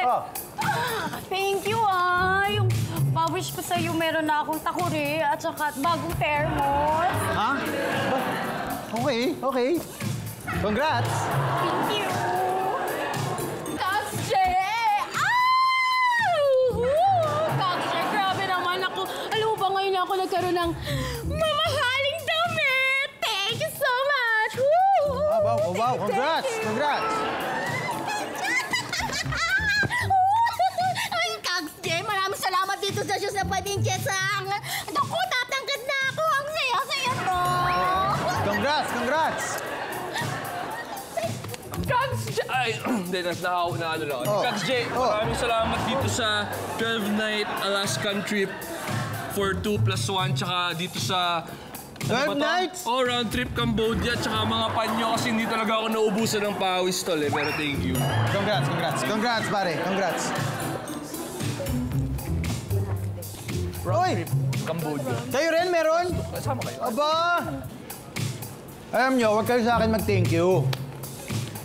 Oh. Thank you, Yung pa-wish ko sa'yo, meron na akong takuri at saka bagong thermos. Ha? Okay, okay. Congrats! Thank you! Kags J! Kags J, grabe naman ako. Alam mo ba ngayon ako nagkaroon ng mamahaling damit? Thank you so much! Wow, congrats! Congrats! Ay, Kags J, maraming salamat dito sa shoes na Padinchesang. Naku, tatangkad na ako. Ang saya-saya mo. Congrats! Congrats! Kags J! Ay, hindi, na ano lang. Kags J, maraming salamat dito sa 12-night Alaskan trip for 2+1, tsaka dito sa... 12 nights? Oh, round trip Cambodia, tsaka mga panyo kasi hindi talaga ako naubusan ng pawis tol eh. Pero thank you. Congrats, congrats. Congrats, pare. Congrats. Round trip Cambodia. Kayo rin, meron? Kasama kayo? Aba! Alam nyo, huwag kayo sa akin mag-thank you.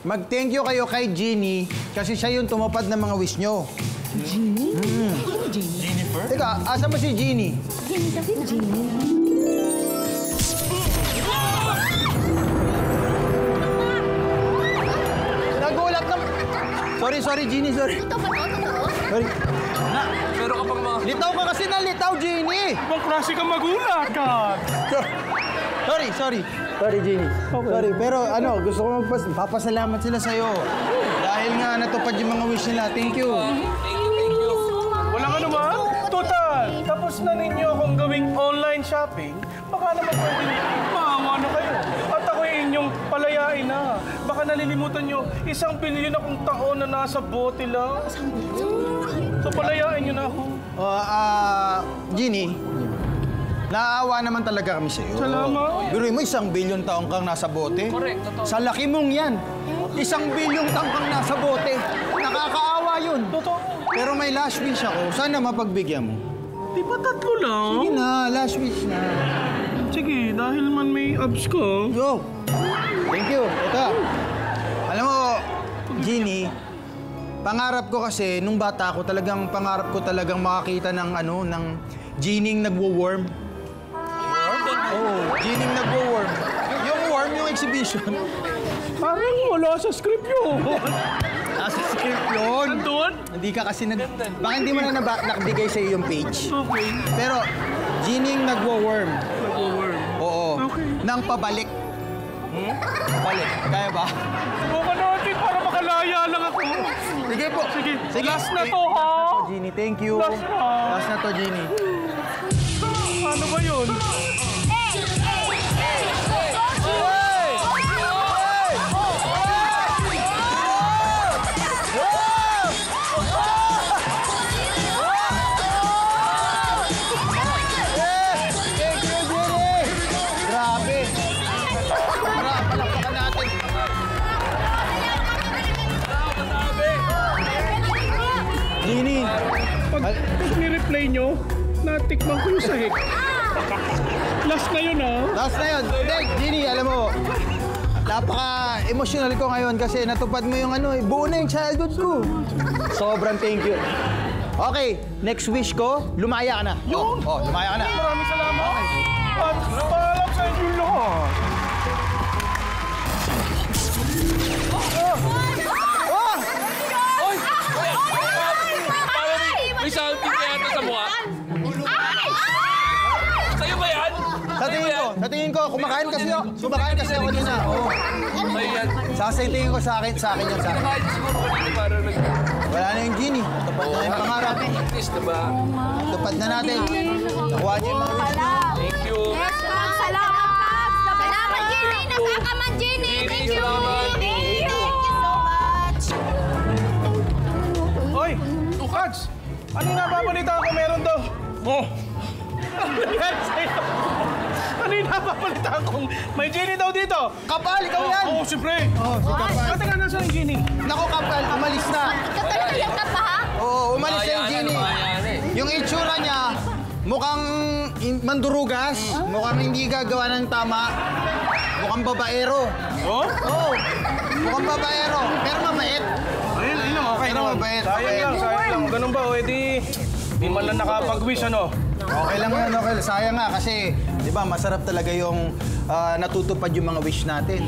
Mag-thank you kayo kay Jeannie kasi siya yung tumupad ng mga wish nyo. Jeannie? Jennifer? Teka, asan ba si Jeannie? Jeannie. Nagulat na... Sorry, Jeannie, sorry. Ito ba ito? Sorry. Meron ka pang mga... Litaw ka kasi na litaw, Jeannie! Ibang klase kang magulat ka! Sorry, Jeannie. Okay. Sorry, pero ano, gusto ko papasalamat sila sa'yo. Dahil nga natupad yung mga wish nila. Thank you. Thank you. Walang ano man. Total, tapos na ninyo akong gawing online shopping. Baka naman pwede maawa na kayo. At ako'y inyong palayain na. Baka nalilimutan nyo, 1 bilyon akong taon na nasa bote lang. So palayain nyo na ako. Jeannie, naaawa naman talaga kami sa'yo. Salamat. Biruin mo, 1 bilyon taong kang nasa bote. Correct, totoo. Sa laki mong yan. 1 bilyong taong kang nasa bote. Nakakaawa yun. Totoo. Pero may last wish ako. Sana mapagbigyan mo. Di ba 3 lang? Sige na, last wish na. Sige, dahil man may abs ko. Go! Thank you. Ito. Alam mo, Jeannie, pangarap ko kasi, nung bata ako, pangarap ko talagang makakita ng Jeannie nagwo-worm. Oo, Jeannie nagwo-worm. Yung worm, yung exhibition. Parang wala sa script yun. Nasa script yun. Nandun? Hindi ka kasi baka hindi mo na nakabigay sa'yo yung page. Okay. Pero, Jeannie nagwo-worm. Nag-worm. Oo. Okay. Nang pabalik. Pabalik. Kaya ba? Subukan natin para makalaya lang ako. Sige po. Sige. Last na to, ha? Jeannie, thank you. Last na. Last na to, Jeannie. Ano ba yun? Thank you, Jeannie! Grabe. Palakpakan natin. Jeannie. Pag ni-replay nyo, natikman ko yung sahig. Last na yun, ha? Last na yun. Hindi, Jeannie, alam mo, napaka-emotional ko ngayon kasi natupad mo yung buo na yung childhood ko. Sobrang thank you. Okay, next wish ko, lumaya ka na. Yun? Lumaya ka na. Maraming salamat. At paalam sa inyo lahat. May something kaya ito sa mukha? Sa'yo ba yan? Sa tingin ko, kumakain kasi ako din na. Sa'yo yan. Tingin ko sa akin yun, sa akin. Kahit siguro kanina parang Wala na yung Jeannie. Tupad na yung pangarap. At least, diba? Tupad na natin. Nakuha niyo yung mga wish niyo. Thank you. Salamat, Kags! Salamat, Jenny! Nakakaman, Jenny! Thank you! salamat. Thank you so much! Hoy! Kags! Ano yung napapalitan ko meron to? Oh! Ano yan sa'yo? Ano yung napapalitan kong may Jenny daw dito? Kapal, ikaw yan! Oo, siyempre. Si Kapal. Ate ka nasa yung Jenny? Naku, Kapal, umalis na. Kataliyan ka pa, ha? Oo, umalis na yung Jeannie. Yung itsura niya, mukhang mandurugas, mukhang hindi gagawa ng tama, mukhang babaero. Oh? Oo, mukhang babaero, pero mabait. Ayun, okay Pero mabait. Sayang lang. Ganun ba? O, edi, di man lang nakapag-wish, ano? Okay lang yan, okay. Sayang nga kasi, di ba, masarap talaga yung natutupad yung mga wish natin.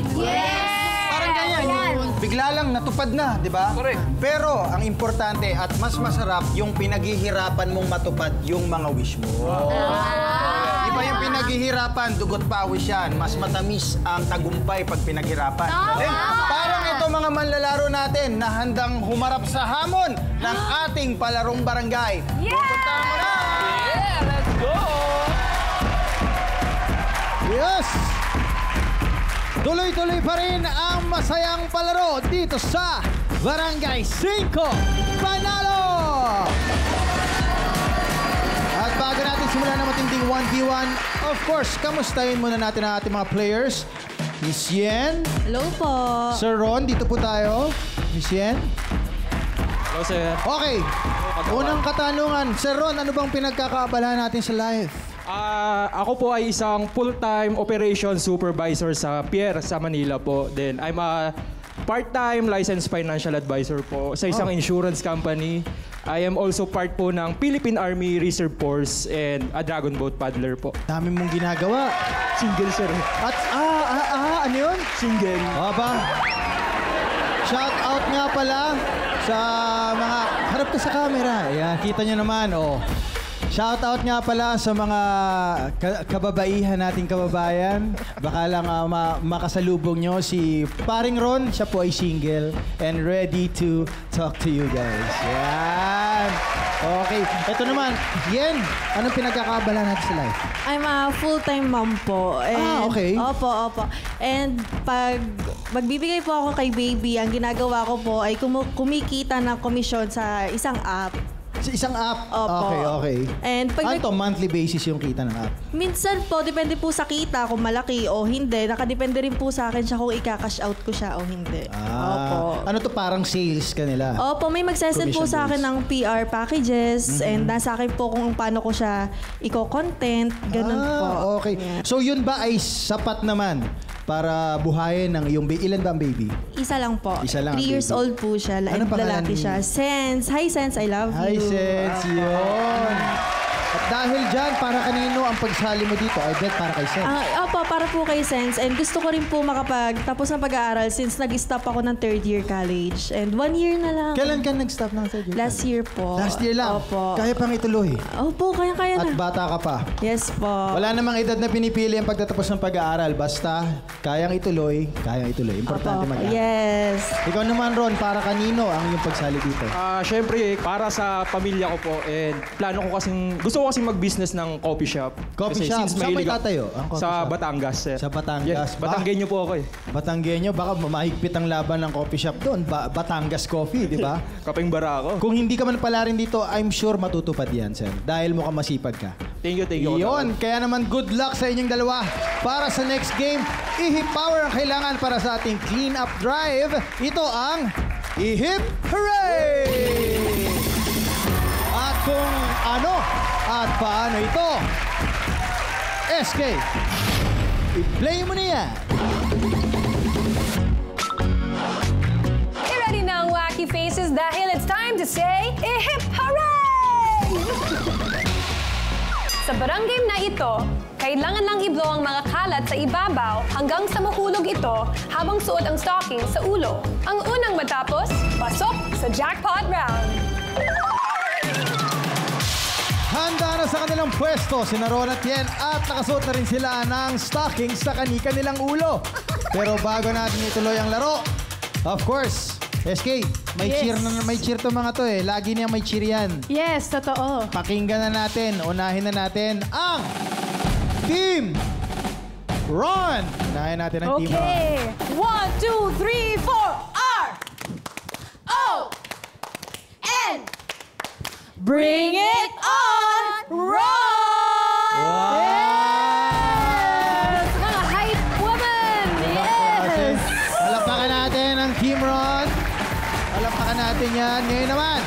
Parang ganyan, yung bigla lang natupad na, di ba? Correct. Pero ang importante at mas masarap yung pinaghihirapan mong matupad yung mga wish mo. Iba yung pinaghihirapan, dugot pawis yan. Mas matamis ang tagumpay pag pinaghirapan. Parang ito mga manlalaro natin na handang humarap sa hamon ng ating palarong barangay. Pupuntahan mo na! Yeah, let's go! Yes! Tuloy-tuloy pa rin ang masayang palaro dito sa Barangay 5 Panalo! At bago natin simulan ng matinding 1v1, of course, kamustahin muna natin ang ating mga players. Miss Yen, Hello po. Sir Ron, dito po tayo. Miss Yen. Hello, sir. Okay, unang katanungan. Sir Ron, ano bang pinagkakaabalahan natin sa live? Ako po ay isang full-time operation supervisor sa Pierre sa Manila po. Then I'm a part-time licensed financial advisor po sa isang insurance company. I am also part po ng Philippine Army Reserve Force and a dragon boat paddler po. Dami mong ginagawa. Single, sir. At, ano yun? Single. Aba, shout out nga pala sa mga, harap ka sa camera. Ayan, kita nyo naman, oh. Shout out nga pala sa mga kababaihan nating kababayan. Baka lang makasalubong nyo si Paring Ron. Siya po ay single and ready to talk to you guys. Yan. Okay. Ito naman, Yen, anong pinagkakaabala natin sa life? I'm a full-time mom po. And, okay. Opo. And pag magbibigay po ako kay baby, ang ginagawa ko po ay kumikita ng komisyon sa isang app. Sa isang app? Opo. Okay. And pag Ano to, monthly basis yung kita ng app? minsan po, depende po sa kita kung malaki o hindi. Nakadepende rin po sa akin siya kung ika-cash out ko siya o hindi. Opo. Ano to, parang sales ka nila? Opo, may magsesend po sa akin ng PR packages and nasa akin po kung paano ko siya i-content. Ganun po. Okay. So yun ba ay sapat naman para buhayin ng iyong baby? Ilan ba ang baby? Isa lang po. Isa lang ang 3 years baby. old po siya. Ano pangalan Lalaki niya? siya. Sense. Hi, Sense. I love Hi, you. Sense. Yun. At dahil dyan, para kanino ang pagsali mo dito? I bet para kay Sense. Opo, para po kay Sense. And gusto ko rin po makapagtapos ng pag-aaral since nag-stop ako ng 3rd year college. And 1 year na lang. Kailan ka nag-stop ng third year? Last year po. Last year lang? Opo. Kaya pang ituloy? Opo, kaya-kaya At na. bata ka pa? Yes po. Wala namang edad na pinipili ang pagtatapos ng pag-aaral. Basta, kayang ituloy, kayang ituloy. Importante Opo. mag-aaral. Yes. Ikaw naman, Ron, para kanino ang iyong pagsali dito? Syempre, para sa pamilya ko po and plano ko gusto ko kasing mag-business ng coffee shop. Coffee Kasi shop? since Saan mahilig ba ako- tatayo ang coffee Sa shop? Batangas, sir. Sa Batangas. Yes, Batanggenyo po ako eh. Batanggenyo, baka mahigpit ang laban ng coffee shop doon. Batangas Coffee, di ba? Kaping bara ako. Kung hindi ka man pala rin dito, I'm sure matutupad yan, sir. Dahil mukhang masipag ka. Thank you. Yun, kaya naman good luck sa inyong dalawa. Para sa next game, ihip power ang kailangan para sa ating clean up drive. Ito ang Ihip Hooray! At kung ano at paano ito, SK, i-play mo na yan. Ready na ang wacky faces dahil it's time to say, Ihip Hooray! Sa barang game na ito, kailangan lang i-blow ang mga kalat sa ibabaw hanggang sa mahulog ito habang suot ang stocking sa ulo. Ang unang matapos, pasok sa jackpot round. Handa na sa kanilang pwesto si Ron at Yen at nakasuot na rin sila ng stocking sa kanilang ulo. Pero bago natin ituloy ang laro, of course, SK, may cheer to mga to eh. Lagi niyang may cheer yan. Yes, totoo. Pakinggan na natin, unahin na natin ang Team Ron. Unahin natin ang Team Ron. Okay. 1, 2, 3, 4. R. O. N. Bring it on, Ron! Yes! Mga hype woman! Yes! Palapakan natin ang Team Ron. Palapakan natin yan. Ngayon naman.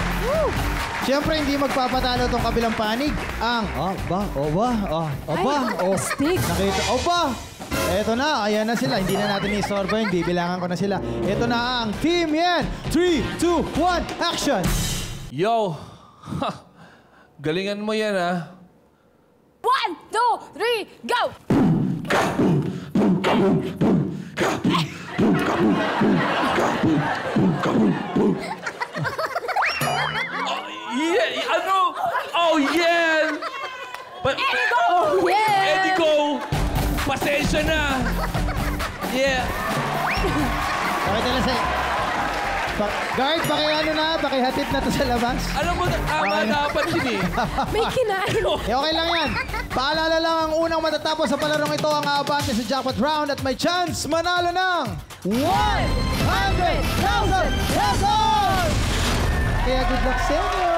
Siyempre, hindi magpapatalo itong kabilang panig. Ang, nakita, Stick. Nakita, Eto na, ayan na sila. Hindi na natin i-sorbo yun. Bibilangan ko na sila. Eto na ang Team Yen. 3, 2, 1, action! Yo! Galingan mo yan, ha? 1, 2, 3, go! Yeah! Ano? Oh, yeah! Eddie, go! Yeah! Eddie, go! Pasensya na! Yeah! Pakita na sa... Guard, pakihatid na to sa labas. Alam mo, tama dapat yun eh. May kinain. Okay lang yan. Paalala lang ang unang matatapos sa palarong ito ang aabante sa jackpot round at may chance manalo ng 100,000 pesos! Kaya good luck sa inyo.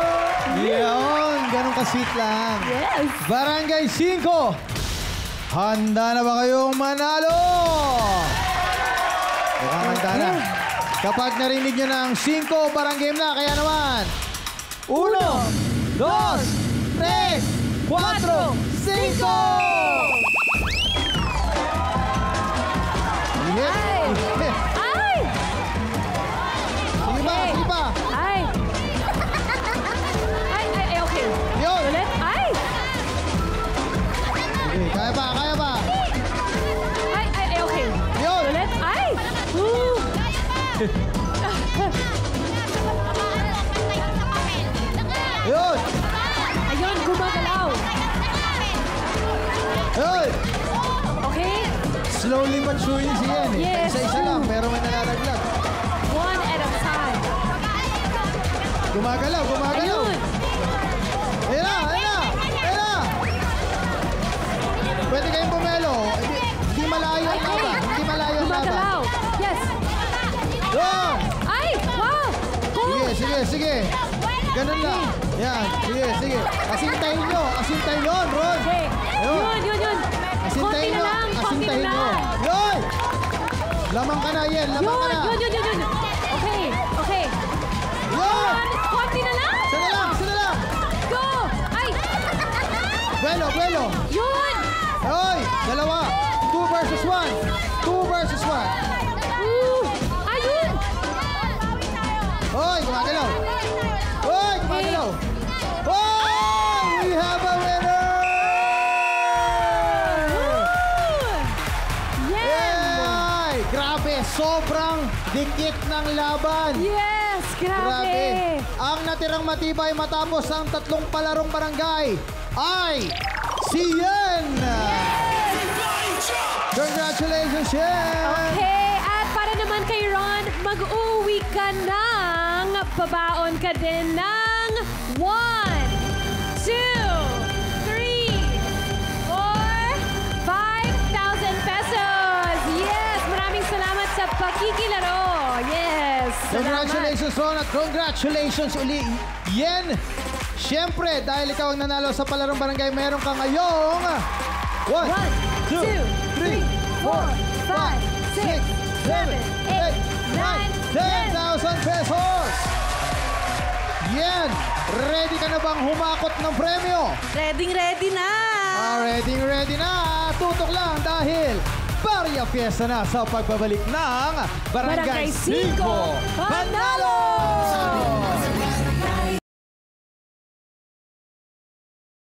Yun, ganun ka-sweet lang. Yes. Barangay 5, handa na ba kayong manalo? Mukhang handa na. Kapag narinig nyo ng 5, parang game na. Kaya naman, 1, 2, 3, 4, 5! Ay! Ay! Sige pa, sige pa. Ay! Ay, okay. Yun. Ulit. Ay! Sige, kaya pa, kaya pa. Ay, okay. Yun. Ulit. Ay! Woo! Yun. Ayun, gumagalaw. Yun. Okay? Slowly but surely si Yen eh. Yes. Isa-isa lang, pero may nalalaglag. One at a time. Gumagalaw, gumagalaw. Ayun. Ayun na, ayun na. Ayun na. Pwede kayong pumelo. Hindi malayo ang laban. Hindi malayo ang laban. Gumagalaw. Yes. Yun. Ay! Wow! Sige, sige, sige. Ganun lang. Yan, sige, sige. Asintahin nyo, asintahin nyo, Ron. Okay. Ayun. Yun. Asintahin Konti na nyo, lang, konti na asintahin nyo. lang. Yun! Lamang ka na, Yen, lamang ka na. Yun. Okay. Yun! Konti na lang. Isa na lang, isa na lang. Go! Ay! Buelo, buelo. Yun! Hoy, dalawa. 2 versus 1. 2 versus 1. Ayun! Hoy, gumagalaw. Hoy, gumagalaw. Hoy! We have a winner! Yay! Grabe, sobrang dikit ng laban. Yes! Grabe! Ang natirang matibay matapos ang 3 palarong barangay ay si Yen! Congratulations, Yen! Okay, at para naman kay Ron, mag-uwi ka ng pabaon ka din ng 1, 2, 3, 4, 5,000 pesos! Yes! Maraming salamat sa pakikilaro! Yes! Salamat! Congratulations, Ron, at congratulations uli, Yen! Siyempre, dahil ikaw ang nanalo sa palarong barangay, meron ka ngayong 1, 2, 3, 4, 5, 6, 7, 8, 9, 10,000 pesos! Yen, ready ka na bang humakot ng premyo? Ready na! Ready na! Tutok lang dahil Barya Fiesta na sa pagbabalik ng Barangay 5 Panalo!